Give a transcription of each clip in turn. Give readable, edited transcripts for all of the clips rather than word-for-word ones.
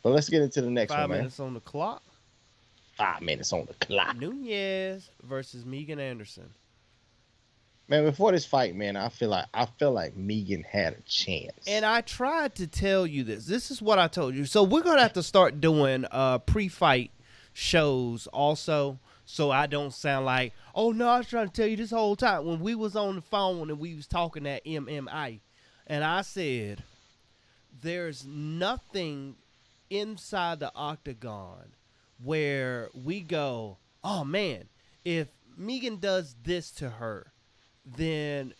But let's get into the next one, Five man. minutes on the clock. 5 minutes on the clock. Nunes versus Megan Anderson. Man, before this fight, man, I feel like Megan had a chance. And I tried to tell you this. This is what I told you. So we're gonna have to start doing pre-fight shows also, so I don't sound like, oh no, I was trying to tell you this whole time when we was on the phone and we was talking at MMA, and I said there's nothing inside the octagon where we go, oh man, if Megan does this to her, then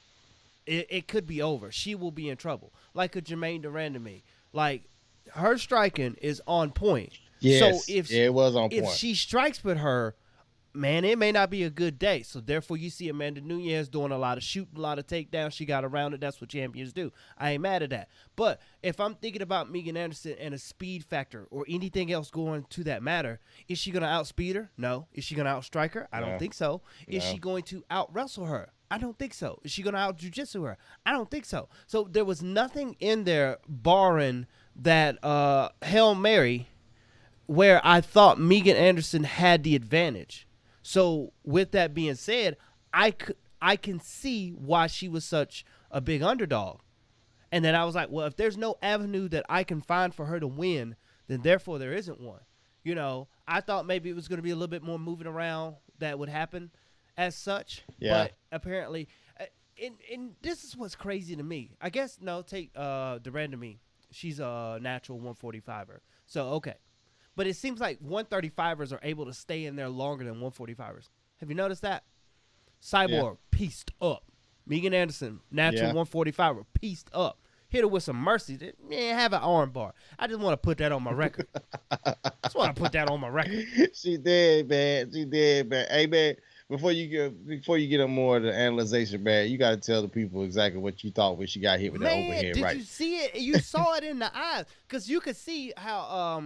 it could be over. She will be in trouble. Like a Jermaine Durand to me. Like, her striking is on point. Yes, So if yeah, it was on if point. she strikes with her, man, it may not be a good day. So therefore, you see Amanda Nunes doing a lot of shooting, a lot of takedowns. She got around it. That's what champions do. I ain't mad at that. But if I'm thinking about Megan Anderson and a speed factor or anything else going to that matter, is she going to outspeed her? No. Is she going to outstrike her? I don't No, think so. Is no. she going to out wrestle her? I don't think so. Is she going to out jiu-jitsu her? I don't think so. So there was nothing in there barring that Hail Mary where I thought Megan Anderson had the advantage. So with that being said, I can see why she was such a big underdog. And then I was like, well, if there's no avenue that I can find for her to win, then therefore there isn't one. You know, I thought maybe it was going to be a little bit more moving around that would happen as such. Yeah. But apparently, and this is what's crazy to me. I guess, no, take Durand to me. She's a natural 145er. So, okay. But it seems like 135ers are able to stay in there longer than 145ers. Have you noticed that? Cyborg, pieced up. Megan Anderson, natural 145er, pieced up. Hit her with some mercy. Man, have an arm bar. I just want to put that on my record. Just want to put that on my record. She did, man. She did, man. Hey, man, before you get on more of the analyzation, man, you got to tell the people exactly what you thought when she got hit with that overhead Did right. you see it? You saw it in the eyes. Because you could see how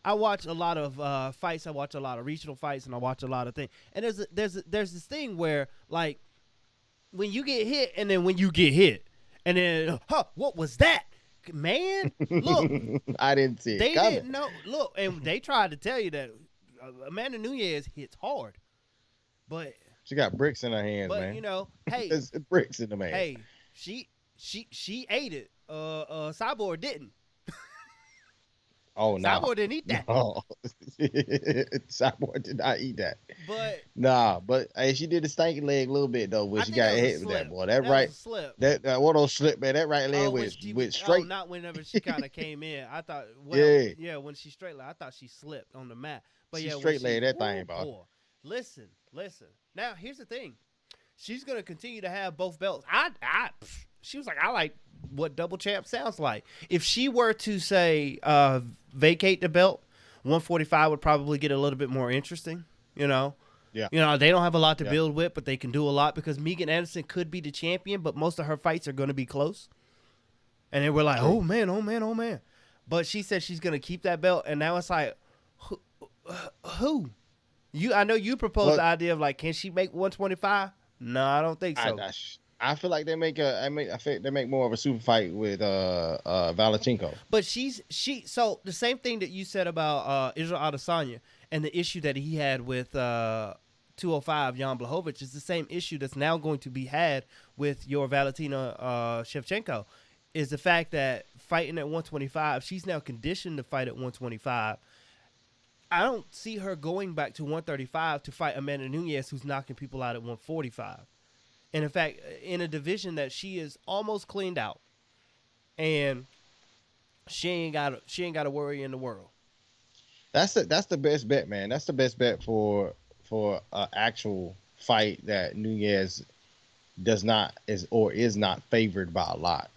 I watch a lot of fights. I watch a lot of regional fights, and I watch a lot of things. And there's this thing where, like, when you get hit, and then when you get hit, and then, what was that? Man, look. I didn't see it They coming. didn't know. Look, and they tried to tell you that Amanda Nunes hits hard. But She got bricks in her hands, man. you know, hey, There's bricks in the man. hey, she ate it. Cyborg didn't. Oh, no. Cyborg didn't eat that. Oh, Cyborg did not eat that. But Nah, but hey, she did the stanky leg a little bit though when I she think got that was a hit with that slip. boy. That was right, a slip. that one don't slip, man. That right leg when went she went straight. not whenever she kind of came in. I thought, when she straight leg, I thought she slipped on the mat. But She yeah, when straight laid that thing, ooh, boy. boy. Listen. Now here's the thing. She's gonna continue to have both belts. She was like, I like what double champ sounds like. If she were to say vacate the belt, 145 would probably get a little bit more interesting. You know. Yeah. You know, they don't have a lot to build with, but they can do a lot because Megan Anderson could be the champion, but most of her fights are going to be close. And then we're like, oh, man. But she said she's going to keep that belt, and now it's like, who? I know you proposed the idea of, like, can she make 125? No, I don't think so. I feel like I think they make more of a super fight with Valachenko. But so the same thing that you said about Israel Adesanya and the issue that he had with 205 Jan Blachowicz is the same issue that's now going to be had with your Valentina Shevchenko, is the fact that fighting at 125, she's now conditioned to fight at 125. I don't see her going back to 135 to fight Amanda Nunes, who's knocking people out at 145. And in fact, in a division that she is almost cleaned out, and she ain't got to worry in the world. That's the best bet, man. That's the best bet for an actual fight that Nunes is not favored by a lot.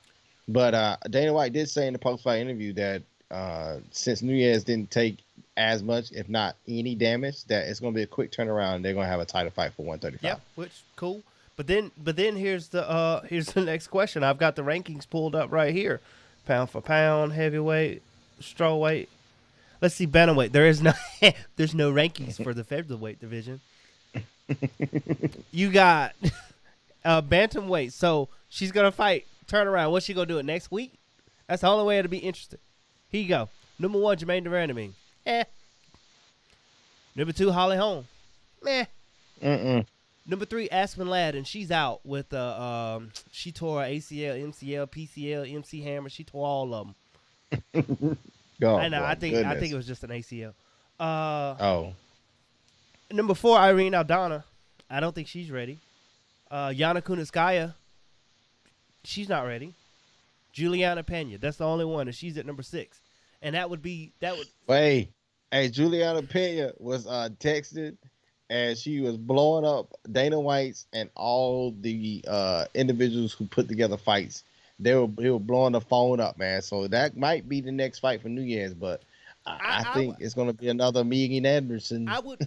But Dana White did say in the post-fight interview that since Nunes didn't take as much, if not any damage, that it's going to be a quick turnaround and they're going to have a title fight for 135. Yeah, which cool. But then here's the next question. I've got the rankings pulled up right here. Pound for pound, heavyweight, strawweight. Let's see, bantamweight. There's no rankings for the featherweight division. You got bantamweight. So she's gonna fight. Turn around. What's she gonna do it next week? That's the only way it'll be interesting. Here you go. Number 1, Jermaine Durandamy. Eh. Number 2, Holly Holm. Meh. Number 3, Aspen Ladd, and she's out with she tore ACL, MCL, PCL, MC hammer. She tore all of them. Oh, I know. boy, I think goodness. it was just an ACL. Oh, Number 4, Irene Aldana. I don't think she's ready. Yana Kunitskaya. She's not ready. Juliana Pena. That's the only one, and she's at number 6. And that would. wait. Hey, Juliana Pena was texted, and she was blowing up Dana White's and all the individuals who put together fights. They were blowing the phone up, man. So that might be the next fight for New Year's, but I think it's going to be another Megan Anderson. I would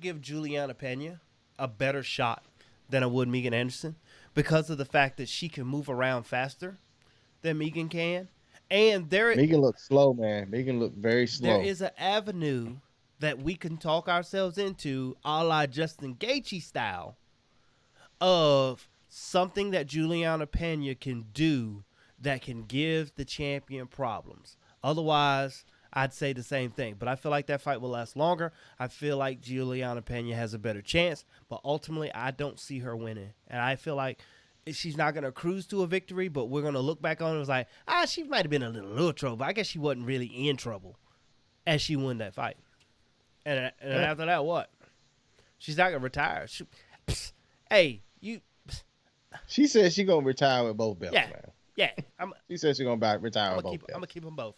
give Juliana Pena a better shot than I would Megan Anderson because of the fact that she can move around faster than Megan can. And Megan looks slow, man. Megan looked very slow. There is an avenue that we can talk ourselves into, a la Justin Gaethje style, of something that Juliana Pena can do that can give the champion problems. Otherwise, I'd say the same thing. But I feel like that fight will last longer. I feel like Juliana Pena has a better chance. But ultimately, I don't see her winning. And I feel like she's not going to cruise to a victory, but we're going to look back on it as like, she might have been a little trouble. But I guess she wasn't really in trouble as she won that fight. And after that, what? She's not going to retire. She said she's going to retire with both belts, man. Yeah. She said she's going to retire with both belts. I'm going to keep them both.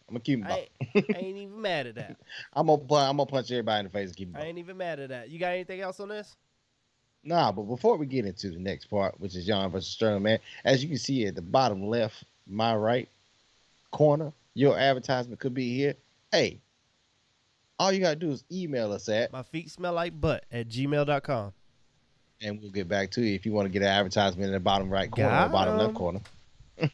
I'm going to keep them both. I ain't even mad at that. I'm gonna punch everybody in the face and keep them both. I ain't even mad at that. You got anything else on this? Nah, but before we get into the next part, which is Jan versus Sterling, man, as you can see at the bottom left, my right corner, your advertisement could be here. Hey, all you got to do is email us at myfeetsmelllikebutt@gmail.com. and we'll get back to you if you want to get an advertisement in the bottom right corner or bottom left corner.